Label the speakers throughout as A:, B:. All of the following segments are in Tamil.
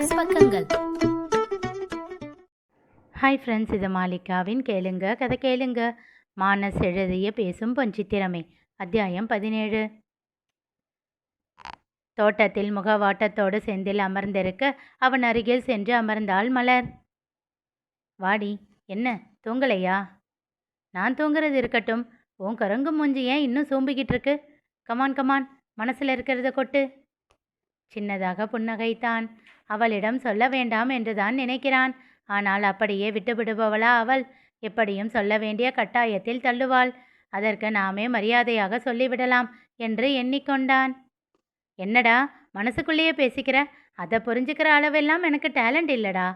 A: மைனஸ் பக்கங்கள்.
B: ஹாய் ஃப்ரெண்ட்ஸ், இது மாலிகாவின் கேளுங்க கதை கேளுங்க. மானஸ் எழுதிய பேசும் பொன்சித்திரமே. அத்தியாயம் 17. தோட்டத்தில் முகவாட்டத்தோடு செந்தில் அமர்ந்திருக்க அவன் அருகில் சென்று அமர்ந்தாள் மலர். வாடி, என்ன தூங்கலையா? நான் தூங்குறது இருக்கட்டும், உன் கருங்கு மூஞ்சி ஏன் இன்னும் சூம்பிக்கிட்டு இருக்கு? கமான் கமான், மனசில் இருக்கிறத கொட்டு. சின்னதாக புன்னகைத்தான். அவளிடம் சொல்ல வேண்டாம் என்றுதான் நினைக்கிறான். ஆனால் அப்படியே விட்டுவிடுபவளா அவள்? எப்படியும் சொல்ல வேண்டிய கட்டாயத்தில் தள்ளுவாள். அதற்கு நாமே மரியாதையாக சொல்லிவிடலாம் என்று எண்ணிக்கொண்டான். என்னடா மனசுக்குள்ளேயே பேசிக்கிற? அதை புரிஞ்சுக்கிற அளவெல்லாம் எனக்கு டேலண்ட் இல்லடா.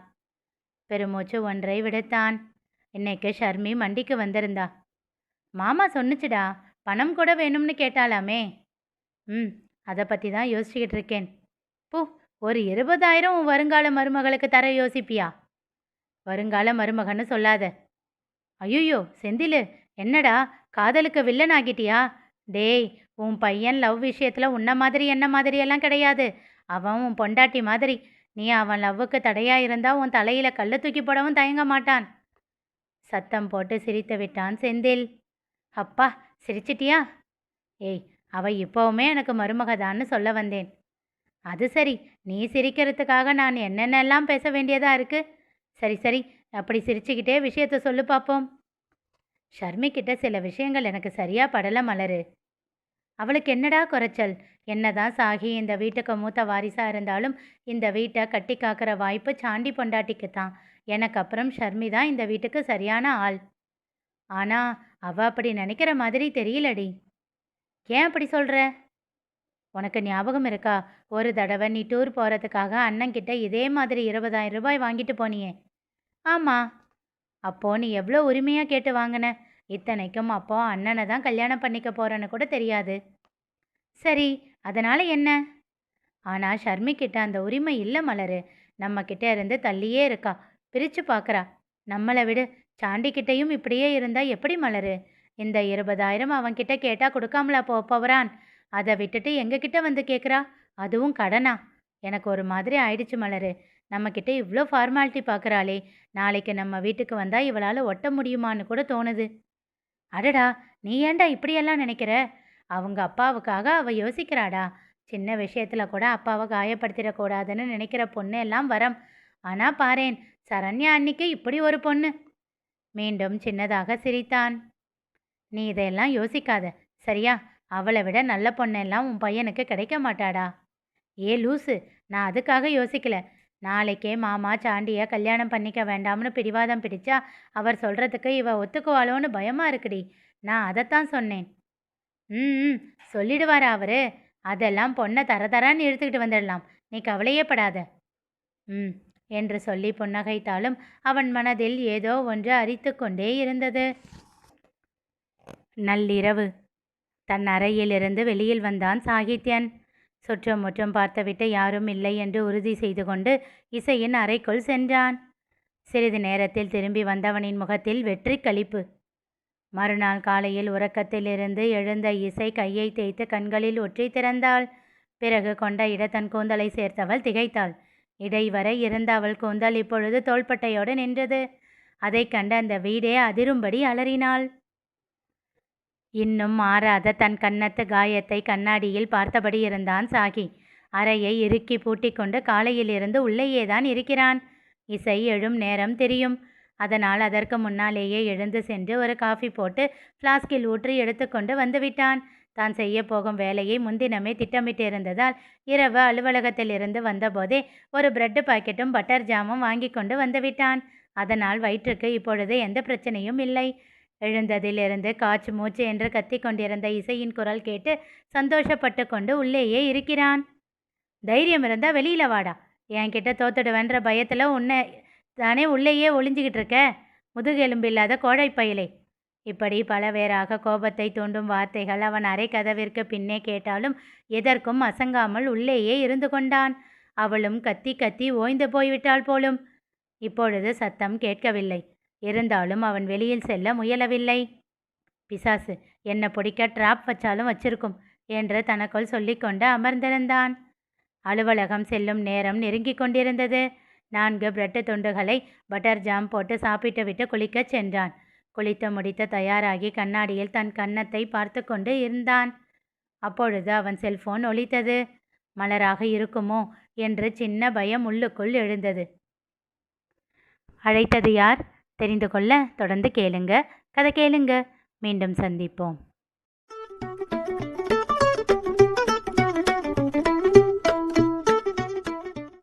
B: பெருமூச்சு ஒன்றை விடுத்தான். இன்னைக்கு ஷர்மி மண்டிக்கு வந்திருந்தா. மாமா சொன்னுச்சுடா, பணம் கூட வேணும்னு கேட்டாலாமே. அதை பற்றி தான் யோசிச்சுக்கிட்டு இருக்கேன். பூ, ஒரு 20,000 உன் வருங்கால மருமகளுக்கு தர யோசிப்பியா? வருங்கால மருமகன்னு சொல்லாத. ஐயோ செந்திலு, என்னடா காதலுக்கு வில்லன் ஆகிட்டியா? டேய், உன் பையன் லவ் விஷயத்தில் உன்ன மாதிரி என்ன மாதிரியெல்லாம் கிடையாது. அவன் உன் பொண்டாட்டி மாதிரி. நீ அவன் லவ்வுக்கு தடையாக இருந்தால் உன் தலையில் கல்லை தூக்கி போடவும் தயங்க மாட்டான். சத்தம் போட்டு சிரித்து விட்டான் செந்தில். அப்பா, சிரிச்சிட்டியா? ஏய், அவள் இப்போவுமே எனக்கு மருமகதான்னு சொல்ல வந்தேன். அது சரி, நீ சிரிக்கிறதுக்காக நான் என்னென்னலாம் பேச வேண்டியதாக இருக்குது. சரி சரி, அப்படி சிரிச்சுக்கிட்டே விஷயத்த சொல்லு பார்ப்போம். ஷர்மிக்கிட்ட சில விஷயங்கள் எனக்கு சரியாக படலை மலரு. அவளுக்கு என்னடா குறைச்சல்? என்னதான் சாகி இந்த வீட்டுக்கு மூத்த வாரிசாக இருந்தாலும் இந்த வீட்டை கட்டி காக்கிற வாய்ப்பு சாண்டி பொண்டாட்டிக்கு தான். எனக்கு அப்புறம் ஷர்மி தான் இந்த வீட்டுக்கு சரியான ஆள். ஆனால் அவள் அப்படி நினைக்கிற மாதிரி தெரியலடி. ஏன் அப்படி சொல்கிற? உனக்கு ஞாபகம் இருக்கா, ஒரு தடவை நீ டூர் போகிறதுக்காக அண்ணன்கிட்ட இதே மாதிரி 20,000 ரூபாய் வாங்கிட்டு போனியே? ஆமாம். அப்போது நீ எவ்வளோ உரிமையாக கேட்டு வாங்கின? இத்தனைக்கும் அப்போது அண்ணனை தான் கல்யாணம் பண்ணிக்க போகிறேன்னு கூட தெரியாது. சரி, அதனால் என்ன? ஆனால் ஷர்மிக்கிட்ட அந்த உரிமை இல்லை மலரு. நம்மக்கிட்ட இருந்து தள்ளியே இருக்கா, பிரித்து பார்க்குறா. நம்மளை விடு. சாண்டிக்கிட்டையும் இப்படியே இருந்தால் எப்படி மலரு? இந்த 20,000 அவன்கிட்ட கேட்டால் கொடுக்காமலா போகிறான்? அதை விட்டுட்டு எங்ககிட்ட வந்து கேட்குறா, அதுவும் கடனா? எனக்கு ஒரு மாதிரி ஆயிடுச்சு மலரு. நம்மக்கிட்ட இவ்வளோ ஃபார்மாலிட்டி பார்க்குறாளே, நாளைக்கு நம்ம வீட்டுக்கு வந்தால் இவளால் ஒட்ட முடியுமான்னு கூட தோணுது. அடடா, நீ ஏண்டா இப்படியெல்லாம் நினைக்கிற? அவங்க அப்பாவுக்காக அவள் யோசிக்கிறாடா. சின்ன விஷயத்தில் கூட அப்பாவை காயப்படுத்திடக்கூடாதுன்னு நினைக்கிற பொண்ணு எல்லாம் வரம். ஆனால் பாரேன், சரண்யா அன்னிக்கு இப்படி ஒரு பொண்ணு. மீண்டும் சின்னதாக சிரித்தான். நீ இதையெல்லாம் யோசிக்காத, சரியா? அவளை விட நல்ல பொண்ணெல்லாம் உன் பையனுக்கு கிடைக்க மாட்டாடா. ஏ லூசு, நான் அதுக்காக யோசிக்கல. நாளைக்கே மாமா சாண்டியை கல்யாணம் பண்ணிக்க வேண்டாம்னு பிடிவாதம் பிடிச்சா அவர் சொல்கிறதுக்கு இவ ஒத்துக்குவாளோன்னு பயமாக இருக்குடி. நான் அதைத்தான் சொன்னேன். சொல்லிடுவாரா அவரு? அதெல்லாம் பொண்ணை தரதரான்னு இழுத்துக்கிட்டு வந்துடலாம், நீ கவலையே படாத. என்று சொல்லி புன்னகைத்தாலும் அவன் மனதில் ஏதோ ஒன்று அரித்து கொண்டே இருந்தது. நள்ளிரவு. தன் அறையிலிருந்து வெளியில் வந்தான் சாகித்யன். சுற்றும் முற்றும் பார்த்துவிட்டு யாரும் இல்லை என்று உறுதி செய்து கொண்டு இசையின் அறைக்குள் சென்றான். சிறிது நேரத்தில் திரும்பி வந்தவனின் முகத்தில் வெற்றி களிப்பு. மறுநாள் காலையில் உறக்கத்திலிருந்து எழுந்த இசை கையை தேய்த்து கண்களில் ஒற்றி திறந்தாள். பிறகு கொண்ட தன் கூந்தலை சேர்த்தவள் திகைத்தாள். இடைவரை இருந்த அவள் கூந்தல் இப்பொழுது தோள்பட்டையோடு நின்றது. அதை கண்ட அந்த வீடே அதிரும்படி அலறினாள். இன்னும் மாறாத தன் கன்னத்து காயத்தை கண்ணாடியில் பார்த்தபடி இருந்தான் சாகி. அறையை இறுக்கி பூட்டிக்கொண்டு காலையிலிருந்து உள்ளேயேதான் இருக்கிறான். இசை எழும் நேரம் தெரியும். அதனால் அதற்கு முன்னாலேயே எழுந்து சென்று ஒரு காஃபி போட்டு ஃப்ளாஸ்கில் ஊற்றி எடுத்துக்கொண்டு வந்துவிட்டான். தான் செய்ய போகும் வேலையை முன்தினமே திட்டமிட்டு இருந்ததால் இரவு அலுவலகத்திலிருந்து வந்தபோதே ஒரு பிரெட் பாக்கெட்டும் பட்டர் ஜாமும் வாங்கி கொண்டு வந்துவிட்டான். அதனால் வயிற்றுக்கு இப்பொழுது எந்த பிரச்சனையும் இல்லை. எழுந்ததிலிருந்து காச்சு மூச்சு என்று கத்தி கொண்டிருந்த இசையின் குரல் கேட்டு சந்தோஷப்பட்டு கொண்டு உள்ளேயே இருக்கிறான். தைரியம் இருந்தால் வெளியில் வாடா, என்கிட்ட தோத்துடுவேன்ற பயத்தில் உன்னை தானே உள்ளேயே ஒளிஞ்சிக்கிட்டு இருக்க, முதுகெலும்பில்லாத கோழைப்பயிலை. இப்படி பல வேறாக கோபத்தை தூண்டும் வார்த்தைகள் அவன் அரை கதவிற்கு பின்னே கேட்டாலும் எதற்கும் அசங்காமல் உள்ளேயே இருந்து கொண்டான். அவளும் கத்தி கத்தி ஓய்ந்து போய்விட்டாள் போலும். இப்பொழுது சத்தம் கேட்கவில்லை. இருந்தாலும் அவன் வெளியில் செல்ல முயலவில்லை. பிசாசு என்னை பிடிக்க ட்ராப் வச்சாலும் வச்சிருக்கும் என்று தனக்குள் சொல்லிக்கொண்டு அமர்ந்திருந்தான். அலுவலகம் செல்லும் நேரம் நெருங்கி கொண்டிருந்தது. 4 பிரெட்டு துண்டுகளை பட்டர் ஜாம் போட்டு சாப்பிட்டு விட்டு குளிக்கச் சென்றான். குளித்து முடித்து தயாராகி கண்ணாடியில் தன் கன்னத்தை பார்த்து கொண்டு இருந்தான். அப்பொழுது அவன் செல்போன் ஒலித்தது. மலராக இருக்குமோ என்று சின்ன பயம் உள்ளுக்குள் எழுந்தது. அழைத்தது யார் தெரிந்து கொள்ள தொடர்ந்து கேளுங்க. கதை கேளுங்க. மீண்டும் சந்திப்போம்.